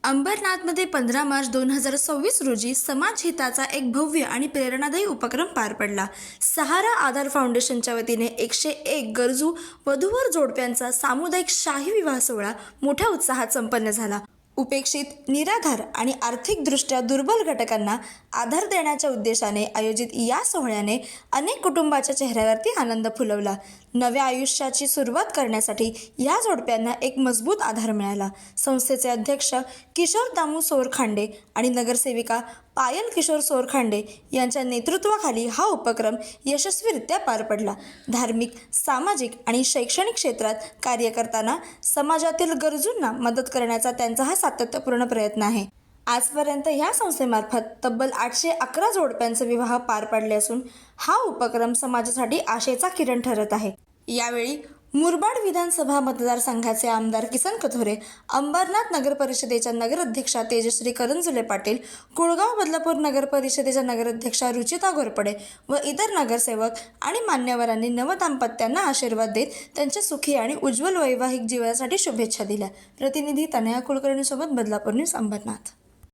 अंबरनाथमध्ये 15 मार्च 2026 रोजी समाजहिताचा एक भव्य आणि प्रेरणादायी उपक्रम पार पडला. सहारा आधार फाउंडेशनच्या वतीने 101 गरजू वधूवर जोडप्यांचा सामुदायिक शाही विवाह सोहळा मोठ्या उत्साहात संपन्न झाला. उपेक्षित, निराधार आणि आर्थिकदृष्ट्या दुर्बल घटकांना आधार देण्याच्या उद्देशाने आयोजित या सोहळ्याने अनेक कुटुंबाच्या चेहऱ्यावरती आनंद फुलवला. नव्या आयुष्याची सुरुवात करण्यासाठी या जोडप्यांना एक मजबूत आधार मिळाला. संस्थेचे अध्यक्ष किशोर दामू सोरखांडे आणि नगरसेविका पायल किशोर सोरखांडे यांच्या नेतृत्वाखाली हा उपक्रम यशस्वीरित्या पार पडला. धार्मिक, सामाजिक आणि शैक्षणिक क्षेत्रात कार्य करताना समाजातील गरजूंना मदत करण्याचा त्यांचा हा सातत्यपूर्ण प्रयत्न आहे. आजपर्यंत या संस्थेमार्फत तब्बल 811 जोडप्यांचे विवाह पार पडले असून हा उपक्रम समाजासाठी आशेचा किरण ठरत आहे. यावेळी मुरबाड विधानसभा मतदारसंघाचे आमदार किसन कथोरे, अंबरनाथ नगर परिषदेच्या नगराध्यक्षा तेजश्री करंजुले पाटील, कुळगाव बदलापूर नगर परिषदेच्या नगराध्यक्षा रुचिता घोरपडे व इतर नगरसेवक आणि मान्यवरांनी नवदाम्पत्यांना आशीर्वाद देत त्यांच्या सुखी आणि उज्ज्वल वैवाहिक जीवनासाठी शुभेच्छा दिल्या. प्रतिनिधी तनया कुलकर्णीसोबत बदलापूर न्यूज, अंबरनाथ.